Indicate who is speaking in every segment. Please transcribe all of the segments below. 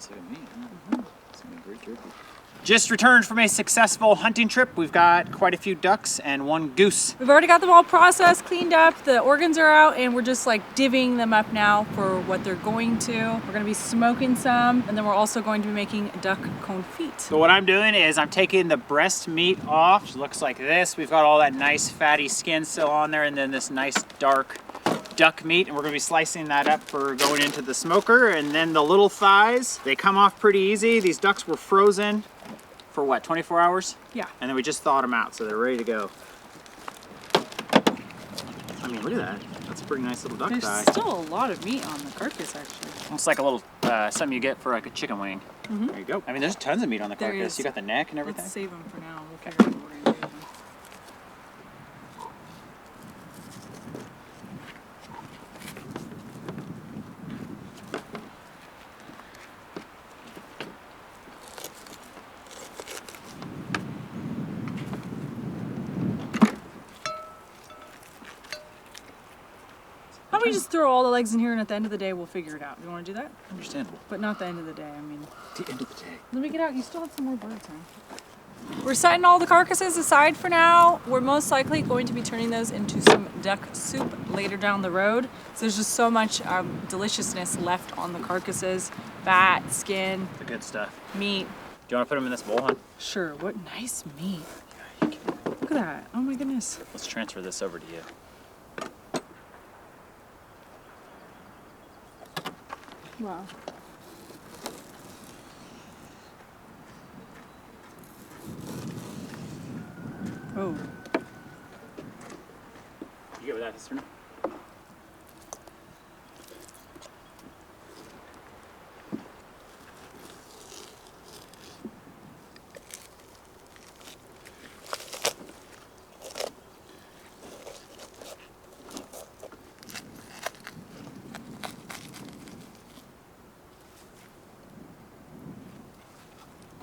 Speaker 1: Looks like a meat, huh? It's gonna be great jerky. Just returned from a successful hunting trip. We've got quite a few ducks and 1 goose.
Speaker 2: We've already got them all processed, cleaned up, the organs are out, and we're just like divvying them up now for what they're going to. We're gonna be smoking some, and then we're also going to be making duck confit.
Speaker 1: So what I'm doing is I'm taking the breast meat off. It looks like this. We've got all that nice fatty skin still on there, and then this nice dark duck meat, and we're gonna be slicing that up for going into the smoker. And then the little thighs, they come off pretty easy. These ducks were frozen for what, 24 hours?
Speaker 2: Yeah.
Speaker 1: And then we just thawed them out, so they're ready to go. I mean, look at that. That's a pretty nice little duck thigh.
Speaker 2: There's still a lot of meat on the carcass, actually.
Speaker 1: Almost like a little, something you get for like a chicken wing.
Speaker 2: Mm-hmm.
Speaker 1: There you go. I mean, there's tons of meat on the
Speaker 2: There
Speaker 1: carcass.
Speaker 2: is.
Speaker 1: You got the neck and everything.
Speaker 2: Let's save them for now. We'll figure out what we're gonna do with them. How about we just throw all the legs in here, and at the end of the day, we'll figure it out. Do you want to do that?
Speaker 1: Understandable.
Speaker 2: But not the end of the day, I mean.
Speaker 1: The end of the day.
Speaker 2: Let me get out. You still have some more birds, huh? We're setting all the carcasses aside for now. We're most likely going to be turning those into some duck soup later down the road. So there's just so much deliciousness left on the carcasses. Fat, skin,
Speaker 1: The good stuff.
Speaker 2: meat.
Speaker 1: Do you want to put them in this bowl, hon?
Speaker 2: Sure, what nice meat. Look at that. Oh my goodness.
Speaker 1: Let's transfer this over to you.
Speaker 2: Wow. Oh.
Speaker 1: You good with that, sister?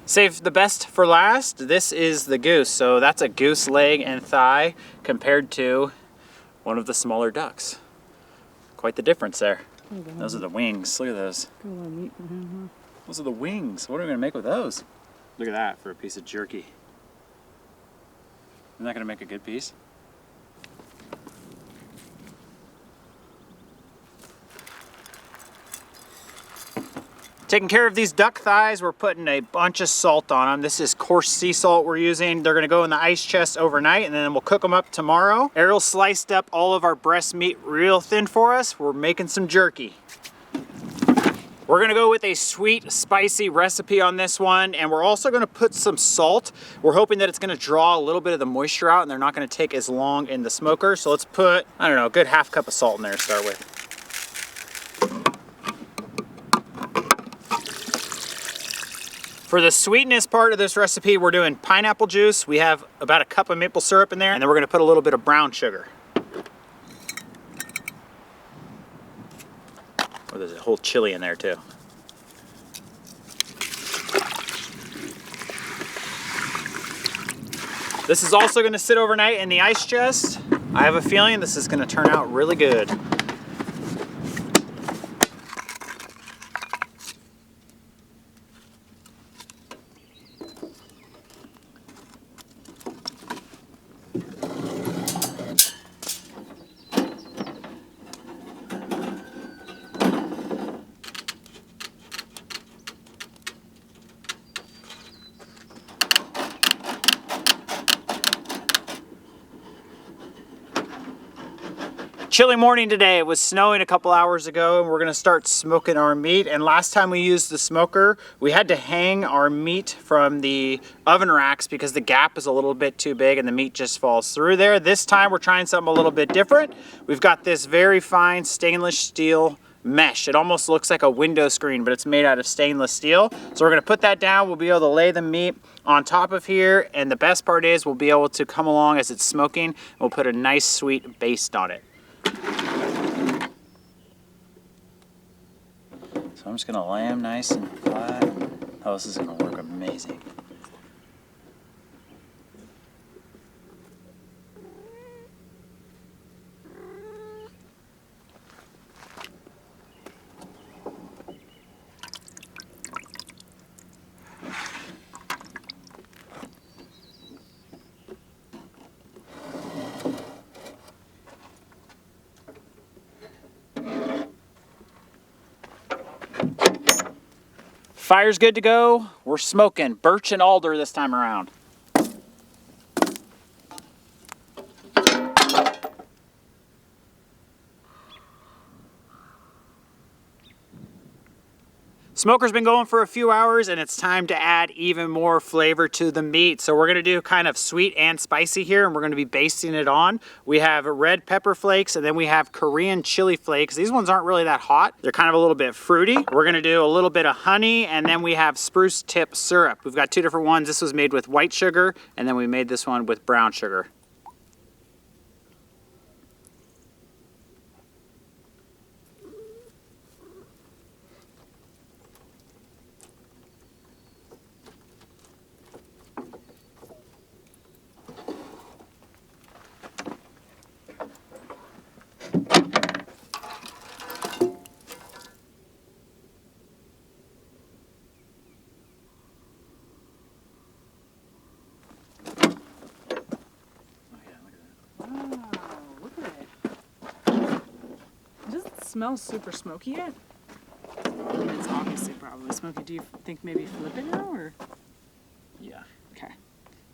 Speaker 1: Save the best for last. This is the goose. So that's a goose leg and thigh compared to one of the smaller ducks. Quite the difference there. Those are the wings. Look at those.
Speaker 2: Got a lot of meat in here,
Speaker 1: Those are the wings. What are we gonna make with those? Look at that for a piece of jerky. Isn't that gonna make a good piece? Taking care of these duck thighs, we're putting a bunch of salt on them. This is coarse sea salt we're using. They're gonna go in the ice chest overnight, and then we'll cook them up tomorrow. Arielle sliced up all of our breast meat real thin for us. We're making some jerky. We're gonna go with a sweet, spicy recipe on this one, and we're also gonna put some salt. We're hoping that it's gonna draw a little bit of the moisture out, and they're not gonna take as long in the smoker. So let's put, I don't know, a good ½ cup of salt in there to start with. For the sweetness part of this recipe, we're doing pineapple juice. We have about a cup of maple syrup in there, and then we're gonna put a little bit of brown sugar. Oh, there's a whole chili in there too. This is also gonna sit overnight in the ice chest. I have a feeling this is gonna turn out really good. Chilly morning today. It was snowing a couple hours ago, and we're gonna start smoking our meat. And last time we used the smoker, we had to hang our meat from the oven racks because the gap is a little bit too big and the meat just falls through there. This time we're trying something a little bit different. We've got this very fine stainless steel mesh. It almost looks like a window screen, but it's made out of stainless steel. So we're gonna put that down. We'll be able to lay the meat on top of here, and the best part is we'll be able to come along as it's smoking, and we'll put a nice sweet baste on it. So I'm just gonna lay them nice and flat. Oh, this is gonna work amazing. Fire's good to go. We're smoking birch and alder this time around. Smoker's been going for a few hours and it's time to add even more flavor to the meat. So we're gonna do kind of sweet and spicy here, and we're gonna be basting it on. We have red pepper flakes and then we have Korean chili flakes. These ones aren't really that hot. They're kind of a little bit fruity. We're gonna do a little bit of honey, and then we have spruce tip syrup. We've got two different ones. This was made with white sugar, and then we made this one with brown sugar.
Speaker 2: Smells super smoky yet? It's obviously probably smoky. Do you think maybe flip it now, or?
Speaker 1: Yeah.
Speaker 2: Okay.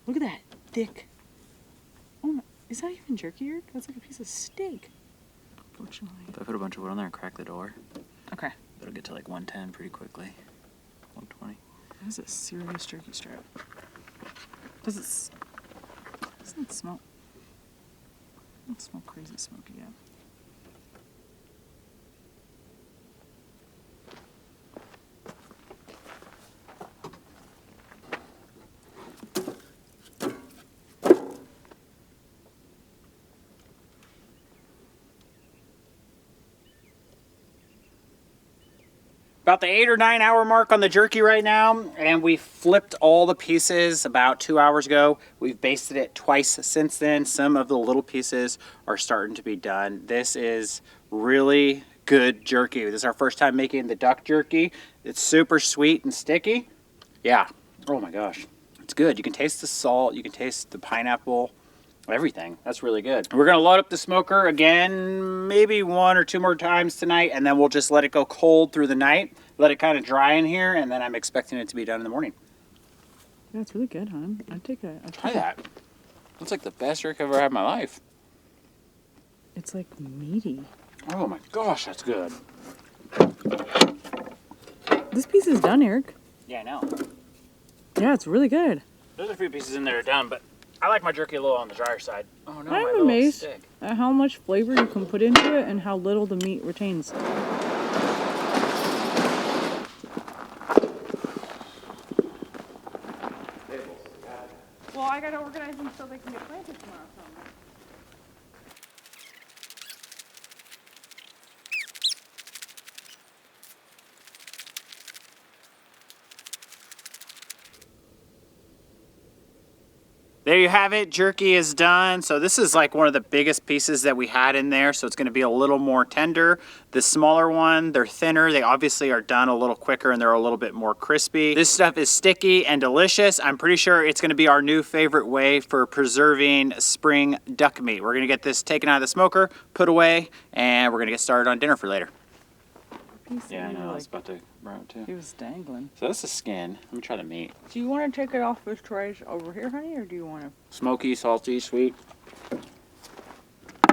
Speaker 2: Look at that thick. Oh my, is that even jerky? That's like a piece of steak. Fortunately.
Speaker 1: If I put a bunch of wood on there and crack the door,
Speaker 2: okay,
Speaker 1: it'll get to like 110 pretty quickly. 120.
Speaker 2: That is a serious jerky strap. Doesn't it smell? Doesn't smell crazy smoky yet.
Speaker 1: About the 8 or 9 hour mark on the jerky right now, and we flipped all the pieces about 2 hours ago. We've basted it twice since then. Some of the little pieces are starting to be done. This is really good jerky. This is our first time making the duck jerky. It's super sweet and sticky. Yeah. Oh my gosh. It's good. You can taste the salt. You can taste the pineapple. Everything. That's really good. We're going to load up the smoker again, maybe 1 or 2 more times tonight, and then we'll just let it go cold through the night. Let it kind of dry in here, and then I'm expecting it to be done in the morning.
Speaker 2: Yeah, it's really good, hon. I'd take a...
Speaker 1: Try that. It's like the best jerky I've ever had in my life.
Speaker 2: It's like meaty.
Speaker 1: Oh my gosh, that's good.
Speaker 2: This piece is done, Eric.
Speaker 1: Yeah, I know.
Speaker 2: Yeah, it's really good.
Speaker 1: There's a few pieces in there that are done, but I like my jerky a little on the drier side. Oh no,
Speaker 2: I'm amazed at how much flavor you can put into it and how little the meat retains. Well, I gotta organize them so they can get planted tomorrow.
Speaker 1: There you have it. Jerky is done. So this is like one of the biggest pieces that we had in there. So it's going to be a little more tender. The smaller one, they're thinner. They obviously are done a little quicker and they're a little bit more crispy. This stuff is sticky and delicious. I'm pretty sure it's going to be our new favorite way for preserving spring duck meat. We're going to get this taken out of the smoker, put away, and we're going to get started on dinner for later. Yeah, I know. I was about to brown too.
Speaker 2: He was dangling.
Speaker 1: So that's the skin. Let me try the meat.
Speaker 2: Do you want to take it off this tray over here, honey, or do you want to?
Speaker 1: Smoky, salty, sweet.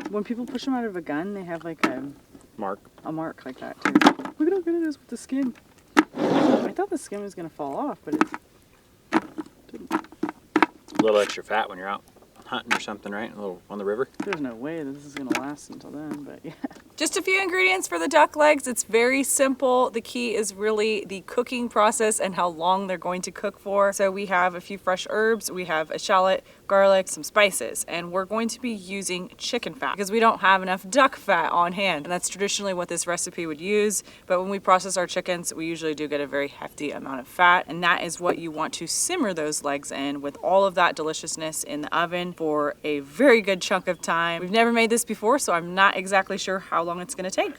Speaker 2: When people push them out of a gun, they have like a
Speaker 1: mark
Speaker 2: like that too. Look at how good it is with the skin. I thought the skin was gonna fall off, but it didn't.
Speaker 1: A little extra fat when you're out hunting or something, right? A little on the river.
Speaker 2: There's no way this is gonna last until then, but yeah. Just a few ingredients for the duck legs. It's very simple. The key is really the cooking process and how long they're going to cook for. So we have a few fresh herbs. We have a shallot, garlic, some spices, and we're going to be using chicken fat because we don't have enough duck fat on hand. And that's traditionally what this recipe would use. But when we process our chickens, we usually do get a very hefty amount of fat. And that is what you want to simmer those legs in with all of that deliciousness in the oven for a very good chunk of time. We've never made this before, so I'm not exactly sure how long it's going to take.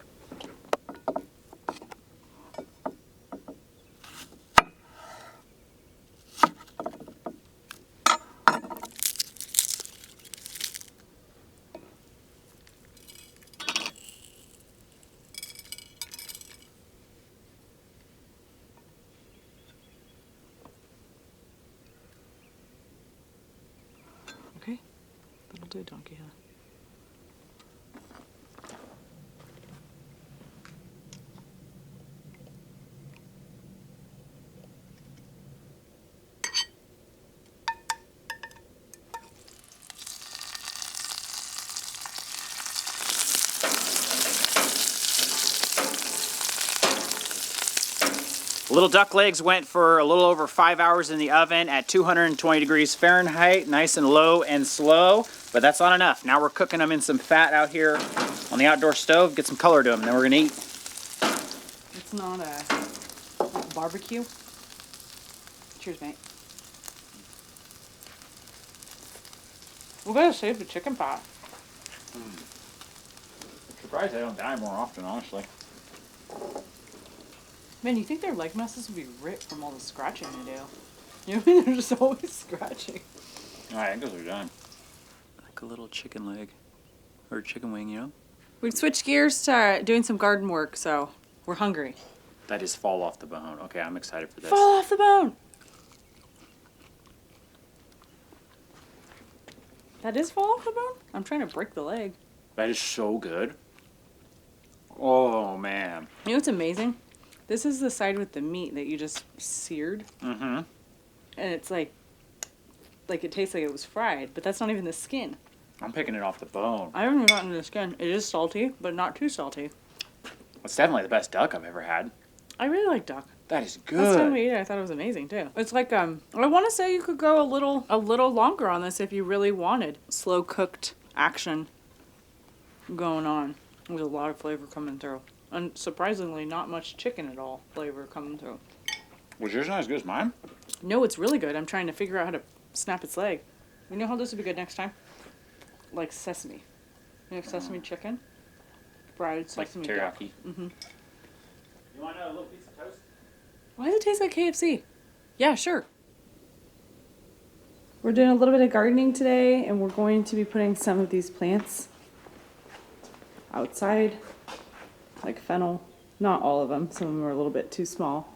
Speaker 2: I'll do a donkey head.
Speaker 1: Little duck legs went for a little over 5 hours in the oven at 220 degrees Fahrenheit, nice and low and slow, but that's not enough. Now we're cooking them in some fat out here on the outdoor stove, get some color to them, then we're gonna eat.
Speaker 2: It's not a barbecue. Cheers, mate. We gotta save the chicken pot.
Speaker 1: I'm surprised they don't die more often, honestly.
Speaker 2: Man, you think their leg muscles would be ripped from all the scratching they do? You know what I mean? They're just always scratching.
Speaker 1: I think those are done. Like a little chicken leg. Or chicken wing, you know?
Speaker 2: We've switched gears to doing some garden work, so we're hungry.
Speaker 1: That is fall off the bone. Okay, I'm excited for this.
Speaker 2: Fall off the bone! That is fall off the bone? I'm trying to break the leg.
Speaker 1: That is so good. Oh, man.
Speaker 2: You know what's amazing? This is the side with the meat that you just seared.
Speaker 1: Mm-hmm.
Speaker 2: And it's like it tastes like it was fried, but that's not even the skin.
Speaker 1: I'm picking it off the bone.
Speaker 2: I haven't even gotten to the skin. It is salty, but not too salty.
Speaker 1: It's definitely the best duck I've ever had.
Speaker 2: I really like duck.
Speaker 1: That is good.
Speaker 2: Last time we ate it, I thought it was amazing too. It's like I want to say you could go a little longer on this if you really wanted. Slow cooked action going on with a lot of flavor coming through. And surprisingly, not much chicken at all flavor coming through.
Speaker 1: Was yours not as good as mine?
Speaker 2: No, it's really good. I'm trying to figure out how to snap its leg. You know how this would be good next time? Like sesame. You have sesame chicken? Fried sesame
Speaker 1: like
Speaker 2: duck.
Speaker 1: teriyaki.
Speaker 2: Mm-hmm.
Speaker 1: You want a little piece of toast?
Speaker 2: Why does it taste like KFC? Yeah, sure. We're doing a little bit of gardening today, and we're going to be putting some of these plants outside, like fennel. Not all of them. Some of them are a little bit too small.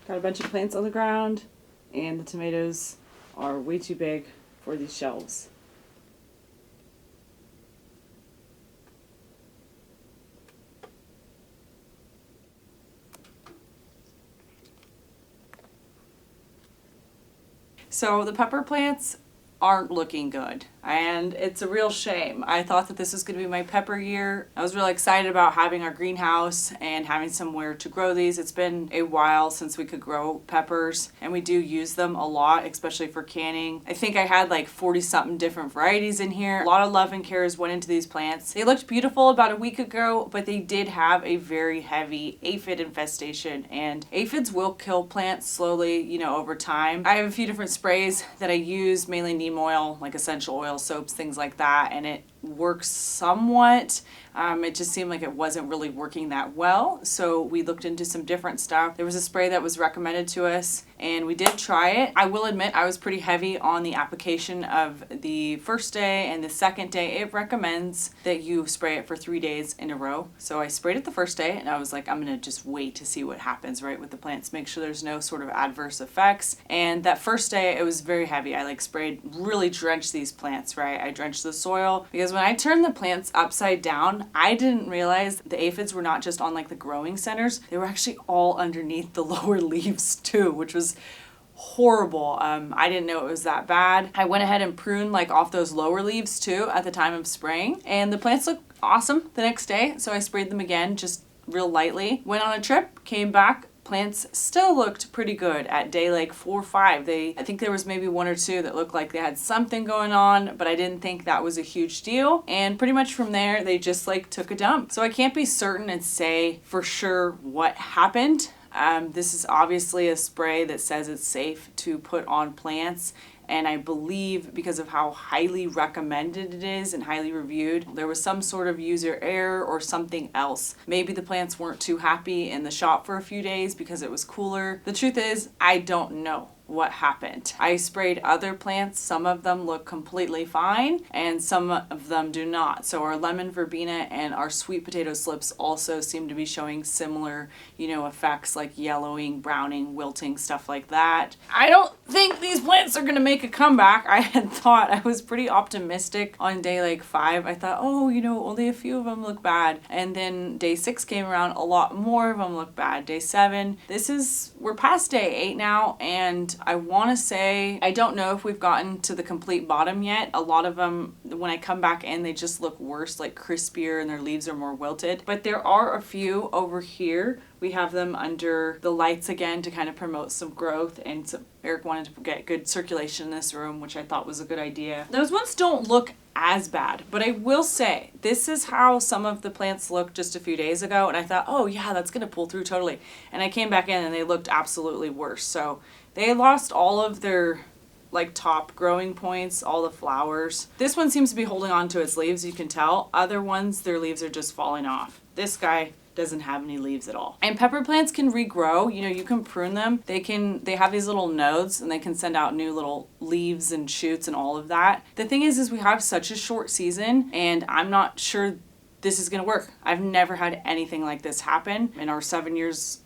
Speaker 2: Got a bunch of plants on the ground, and the tomatoes are way too big for these shelves. So the pepper plants aren't looking good, and it's a real shame. I thought that this was going to be my pepper year. I was really excited about having our greenhouse and having somewhere to grow these. It's been a while since we could grow peppers, and we do use them a lot, especially for canning. I think I had like 40 something different varieties in here. A lot of love and cares went into these plants. They looked beautiful about a week ago, but they did have a very heavy aphid infestation, and aphids will kill plants slowly, you know, over time. I have a few different sprays that I use, mainly neem oil, like essential oil, soaps, things like that, and it works somewhat. It just seemed like it wasn't really working that well, so we looked into some different stuff. There was a spray that was recommended to us, and we did try it. I will admit I was pretty heavy on the application of the first day and the second day. It recommends that you spray it for 3 days in a row. So I sprayed it the first day, and I was like, I'm gonna just wait to see what happens, right, with the plants, make sure there's no sort of adverse effects. And that first day, it was very heavy. I like sprayed, really drenched these plants, right? I drenched the soil, because when I turned the plants upside down, I didn't realize the aphids were not just on like the growing centers, they were actually all underneath the lower leaves too, which was horrible. I didn't know it was that bad. I went ahead and pruned like off those lower leaves too at the time of spraying, and the plants looked awesome the next day, so I sprayed them again just real lightly. Went on a trip, came back, plants still looked pretty good at day like 4 or 5. I think there was maybe 1 or 2 that looked like they had something going on, but I didn't think that was a huge deal. And pretty much from there, they just like took a dump. So I can't be certain and say for sure what happened. This is obviously a spray that says it's safe to put on plants. And I believe because of how highly recommended it is and highly reviewed, there was some sort of user error or something else. Maybe the plants weren't too happy in the shop for a few days because it was cooler. The truth is, I don't know. what happened. I sprayed other plants. Some of them look completely fine and some of them do not. So our lemon verbena and our sweet potato slips also seem to be showing similar, effects like yellowing, browning, wilting, stuff like that. I don't think these plants are gonna make a comeback. I had thought, I was pretty optimistic on day like 5. I thought, only a few of them look bad. And then day 6 came around, a lot more of them look bad. Day 7, we're past day 8 now, and I want to say, I don't know if we've gotten to the complete bottom yet. A lot of them, when I come back in, they just look worse, like crispier, and their leaves are more wilted. But there are a few over here. We have them under the lights again to kind of promote some growth, and Eric wanted to get good circulation in this room, which I thought was a good idea. Those ones don't look as bad, but I will say this is how some of the plants looked just a few days ago, and I thought, oh yeah, that's gonna pull through totally. And I came back in and they looked absolutely worse. So they lost all of their top growing points, all the flowers. This one seems to be holding on to its leaves, you can tell. Other ones, their leaves are just falling off. This guy doesn't have any leaves at all. And pepper plants can regrow. You can prune them. They have these little nodes and they can send out new little leaves and shoots and all of that. The thing is we have such a short season, and I'm not sure this is gonna work. I've never had anything like this happen in our 8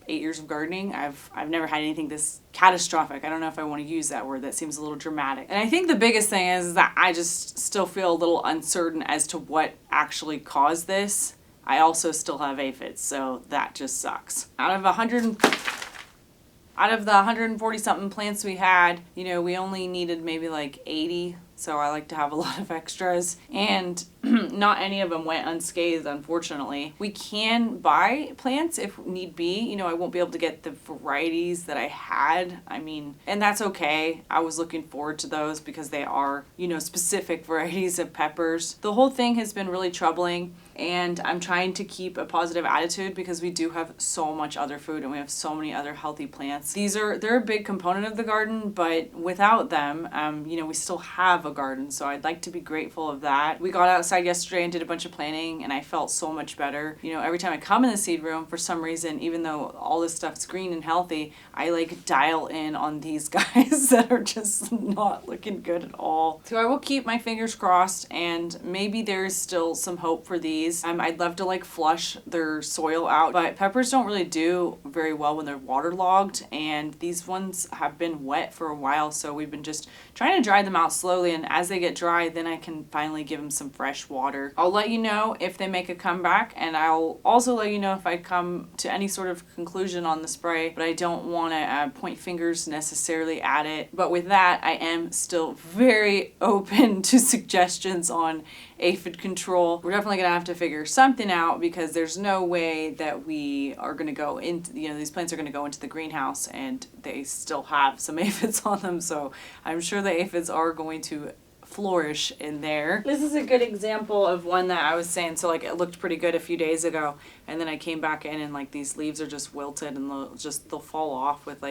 Speaker 2: years of gardening. I've never had anything this catastrophic. I don't know if I want to use that word. That seems a little dramatic. And I think the biggest thing is that I just still feel a little uncertain as to what actually caused this. I also still have aphids, so that just sucks. Out of the 140 something plants we had, we only needed maybe like 80. So I like to have a lot of extras, and not any of them went unscathed, unfortunately. We can buy plants if need be. I won't be able to get the varieties that I had. And that's okay. I was looking forward to those because they are, specific varieties of peppers. The whole thing has been really troubling, and I'm trying to keep a positive attitude because we do have so much other food and we have so many other healthy plants. They're a big component of the garden, but without them, we still have a garden, so I'd like to be grateful of that. We got outside yesterday and did a bunch of planting, and I felt so much better. Every time I come in the seed room, for some reason, even though all this stuff's green and healthy, I dial in on these guys that are just not looking good at all. So I will keep my fingers crossed, and maybe there's still some hope for these. I'd love to flush their soil out, but peppers don't really do very well when they're waterlogged, and these ones have been wet for a while, so we've been just trying to dry them out slowly, and as they get dry, then I can finally give them some fresh water. I'll let you know if they make a comeback, and I'll also let you know if I come to any sort of conclusion on the spray, but I don't want to point fingers necessarily at it. But with that, I am still very open to suggestions on aphid control. We're definitely gonna have to figure something out because there's no way that we are gonna go into, these plants are gonna go into the greenhouse and they still have some aphids on them, so I'm sure the aphids are going to flourish in there. This is a good example of one that I was saying, so it looked pretty good a few days ago, and then I came back in and these leaves are just wilted and they'll fall off with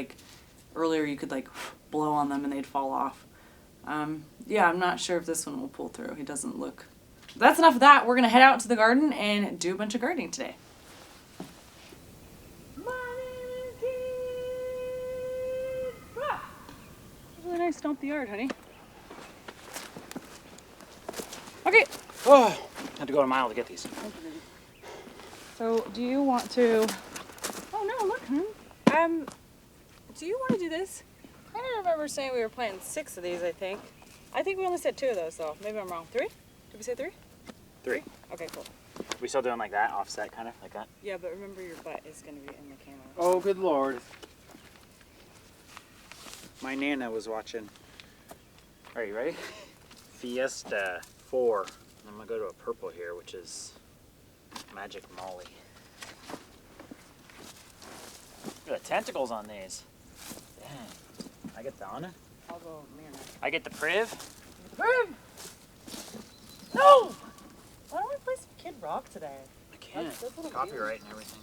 Speaker 2: earlier you could blow on them and they'd fall off. Yeah, I'm not sure if this one will pull through. He doesn't look. That's enough of that. We're gonna head out to the garden and do a bunch of gardening today. Really nice stomp the yard, honey. Okay.
Speaker 1: Oh, had to go a mile to get these.
Speaker 2: So, do you want to? Oh no! Look, honey. Do you want to do this? I don't remember saying we were planting 6 of these. I think we only said 2 of those, though. Maybe I'm wrong. 3? Did we say 3?
Speaker 1: 3.
Speaker 2: Okay, cool.
Speaker 1: We still doing like that, offset, kind of like that.
Speaker 2: Yeah, but remember your butt is gonna be in the camera.
Speaker 1: Oh, good lord. My Nana was watching. Are you ready? Fiesta 4. I'm gonna go to a purple here, which is Magic Molly. Look at the tentacles on these. Dang. I get the Anna.
Speaker 2: I'll go Mirna.
Speaker 1: I get the Priv.
Speaker 2: Priv! No! Why don't we play some Kid Rock today?
Speaker 1: I can't. Copyright and everything.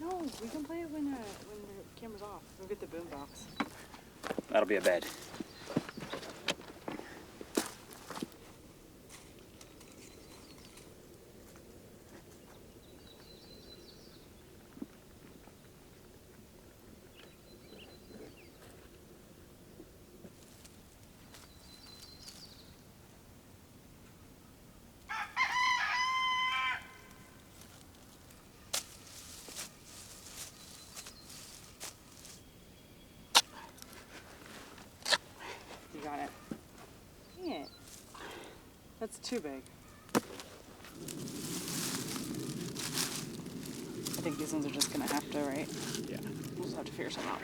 Speaker 2: No, we can play it when the camera's off. We'll get the boombox.
Speaker 1: That'll be a bed.
Speaker 2: That's too big. I think these ones are just gonna have to, right?
Speaker 1: Yeah.
Speaker 2: We'll just have to figure something out.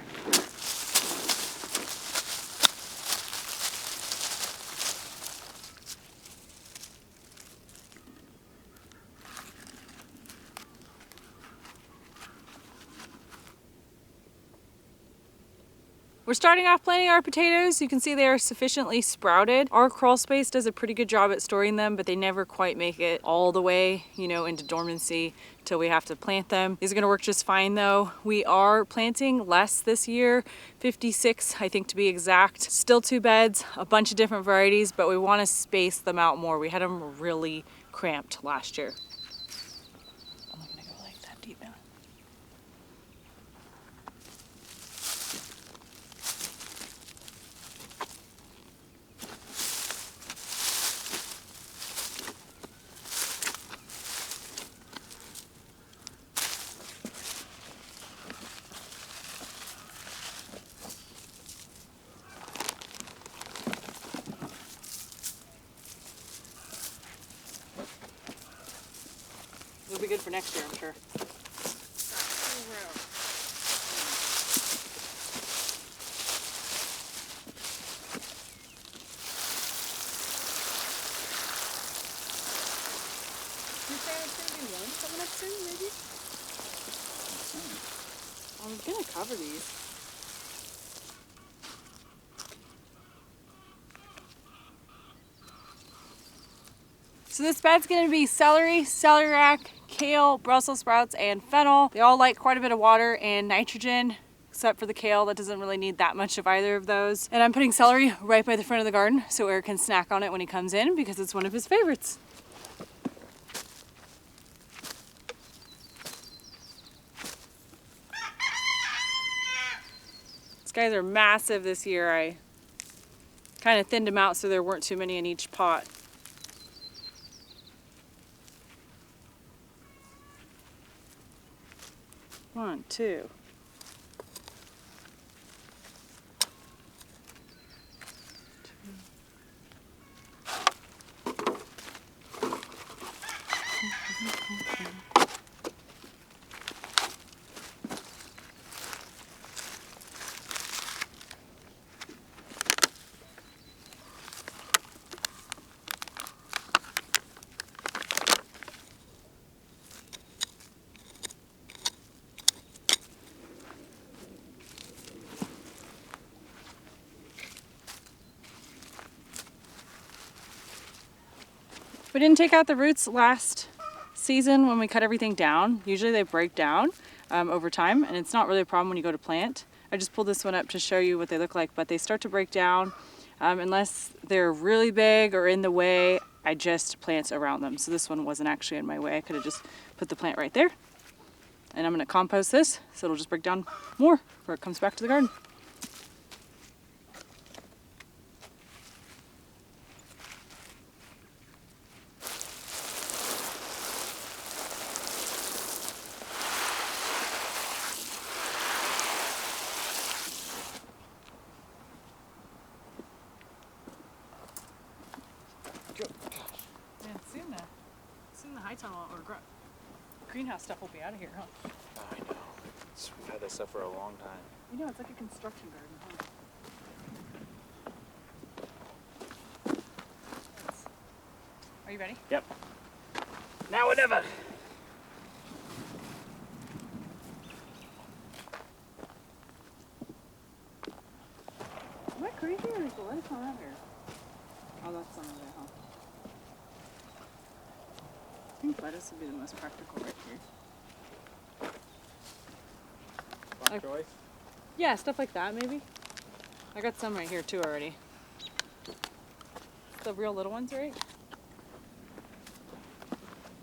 Speaker 2: We're starting off planting our potatoes. You can see they are sufficiently sprouted. Our crawl space does a pretty good job at storing them, but they never quite make it all the way, you know, into dormancy till we have to plant them. These are gonna work just fine though. We are planting less this year, 56, I think to be exact. Still 2 beds, a bunch of different varieties, but we wanna space them out more. We had them really cramped last year. I'm not gonna go like that deep now. It'll be good for next year, I'm sure. You say it's gonna be warm coming up soon, maybe? I was gonna cover these. So this bed's gonna be celery, celery, kale, Brussels sprouts, and fennel. They all like quite a bit of water and nitrogen, except for the kale that doesn't really need that much of either of those. And I'm putting celery right by the front of the garden so Eric can snack on it when he comes in because it's one of his favorites. These guys are massive this year. I kind of thinned them out so there weren't too many in each pot. One, two. We didn't take out the roots last season when we cut everything down. Usually they break down over time, and it's not really a problem when you go to plant. I just pulled this one up to show you what they look like, but they start to break down unless they're really big or in the way. I just plant around them. So this one wasn't actually in my way. I could have just put the plant right there. And I'm gonna compost this so it'll just break down more before it comes back to the garden. Man, soon the high tunnel or greenhouse stuff will be out of here, huh?
Speaker 1: I know. We've had this stuff for a long time.
Speaker 2: You know, it's like a construction garden, huh? Are you ready?
Speaker 1: Yep. Now or never.
Speaker 2: Am I crazy or is the lettuce not out here? Oh, that's some of it, huh? I think lettuce would be the most practical right here.
Speaker 1: Bok choy?
Speaker 2: Yeah, stuff like that maybe. I got some right here too already. The real little ones, right?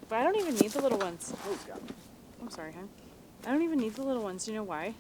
Speaker 2: But I don't even need the little ones.
Speaker 1: Oh, God.
Speaker 2: I'm sorry, hon. I don't even need the little ones. Do you know why?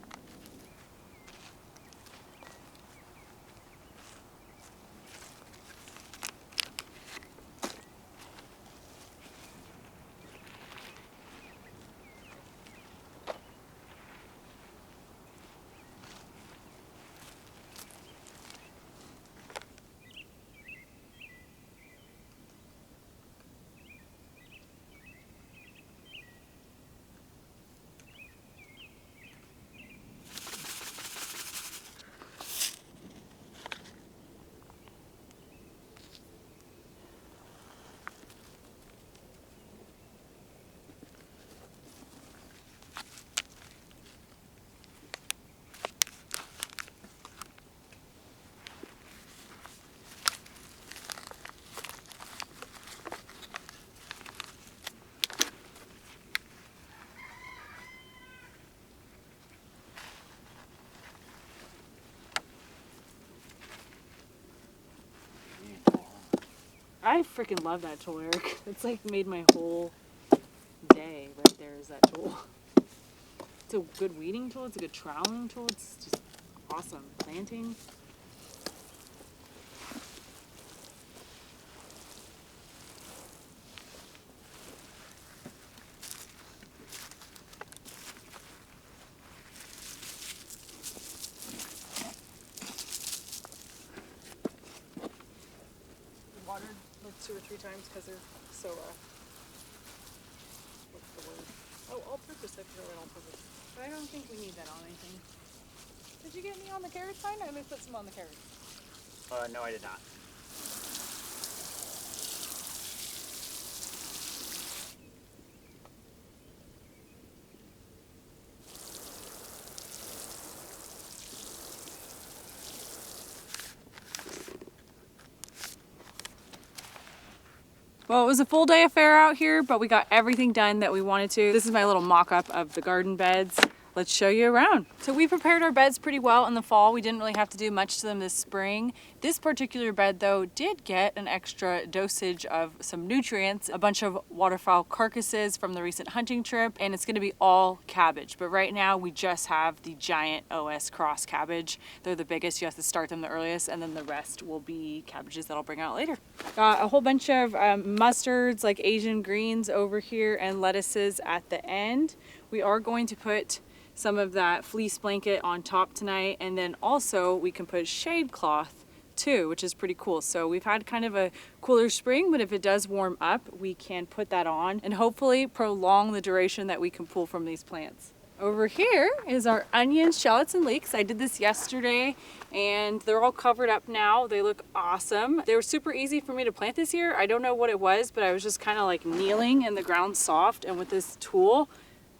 Speaker 2: I freaking love that tool, Eric. It's like made my whole day right there is that tool. It's a good weeding tool. It's a good troweling tool. It's just awesome. Planting. Watered like 2 or 3 times because they're so what's the word? Oh, all-purpose. I forgot about all-purpose. But I don't think we need that on anything. Did you get any on the carrots, Fine? I may put some on the carrots.
Speaker 1: No, I did not.
Speaker 2: Well, it was a full day affair out here, but we got everything done that we wanted to. This is my little mock-up of the garden beds. Let's show you around. So we prepared our beds pretty well in the fall. We didn't really have to do much to them this spring. This particular bed though did get an extra dosage of some nutrients, a bunch of waterfowl carcasses from the recent hunting trip, and it's gonna be all cabbage. But right now we just have the giant OS cross cabbage. They're the biggest, you have to start them the earliest, and then the rest will be cabbages that I'll bring out later. Got a whole bunch of mustards, like Asian greens over here, and lettuces at the end. We are going to put some of that fleece blanket on top tonight, and then also we can put shade cloth too, which is pretty cool. So we've had kind of a cooler spring, but if it does warm up, we can put that on and hopefully prolong the duration that we can pull from these plants. Over here is our onions, shallots, and leeks. I did this yesterday and they're all covered up now. They look awesome. They were super easy for me to plant this year. I don't know what it was, but I was just kind of like kneeling in the ground soft, and with this tool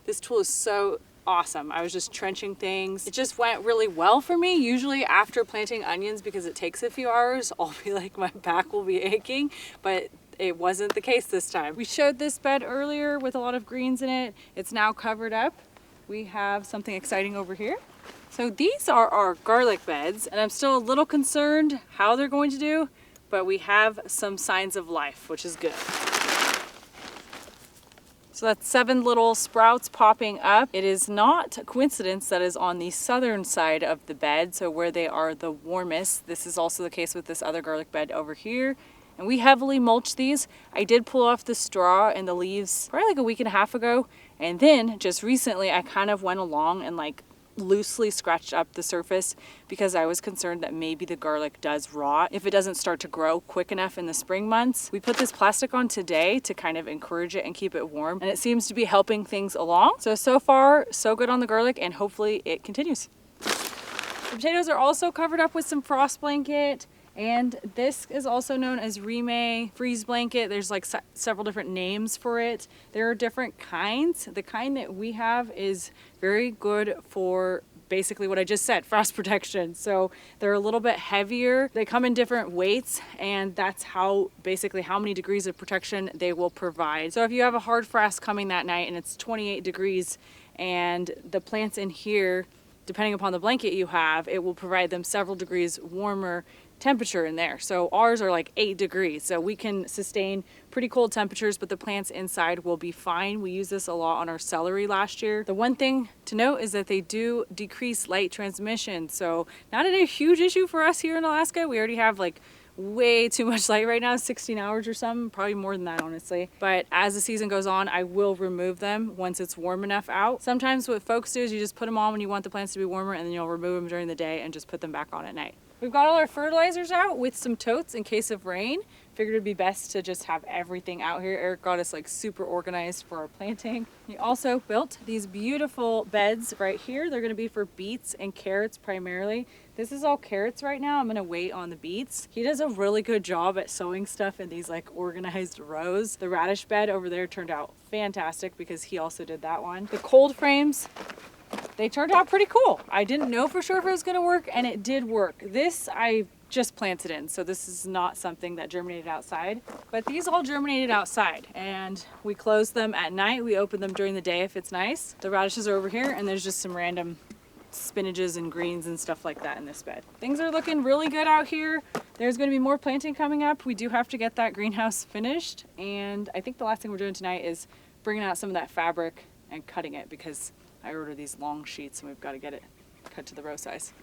Speaker 2: is so awesome. I was just trenching things. It just went really well for me. Usually after planting onions, because it takes a few hours, I'll be like, my back will be aching, but it wasn't the case this time. We showed this bed earlier with a lot of greens in it. It's now covered up. We have something exciting over here. So these are our garlic beds, and I'm still a little concerned how they're going to do, but we have some signs of life, which is good. So that's 7 little sprouts popping up. It is not a coincidence that is on the southern side of the bed, so where they are the warmest. This is also the case with this other garlic bed over here. And we heavily mulch these. I did pull off the straw and the leaves probably like a week and a half ago. And then just recently I kind of went along and like loosely scratched up the surface because I was concerned that maybe the garlic does rot if it doesn't start to grow quick enough in the spring months. We put this plastic on today to kind of encourage it and keep it warm, and it seems to be helping things along. So far so good on the garlic, and hopefully it continues. The potatoes are also covered up with some frost blanket, and this is also known as 𝐒𝐢𝐻𝐸 freeze blanket. There's like several different names for it. There are different kinds. The kind that we have is very good for basically what I just said, frost protection. So they're a little bit heavier. They come in different weights, and that's how basically how many degrees of protection they will provide. So if you have a hard frost coming that night and it's 28 degrees and the plants in here, depending upon the blanket you have, it will provide them several degrees warmer temperature in there. So ours are like 8 degrees, so we can sustain pretty cold temperatures, but the plants inside will be fine. We used this a lot on our celery last year. The one thing to note is that they do decrease light transmission, so not a huge issue for us here in Alaska. We already have like way too much light right now, 16 hours or something, probably more than that honestly. But as the season goes on, I will remove them once it's warm enough out. Sometimes what folks do is you just put them on when you want the plants to be warmer, and then you'll remove them during the day and just put them back on at night. We've got all our fertilizers out with some totes in case of rain. Figured it'd be best to just have everything out here. Eric got us like super organized for our planting. He also built these beautiful beds right here. They're gonna be for beets and carrots primarily. This is all carrots right now. I'm gonna wait on the beets. He does a really good job at sowing stuff in these like organized rows. The radish bed over there turned out fantastic because he also did that one. The cold frames, they turned out pretty cool. I didn't know for sure if it was gonna work, and it did work. This I just planted in, so this is not something that germinated outside, but these all germinated outside, and we closed them at night. We open them during the day if it's nice. The radishes are over here, and there's just some random spinaches and greens and stuff like that in this bed. Things are looking really good out here. There's going to be more planting coming up. We do have to get that greenhouse finished, and I think the last thing we're doing tonight is bringing out some of that fabric and cutting it, because I ordered these long sheets and we've got to get it cut to the row size.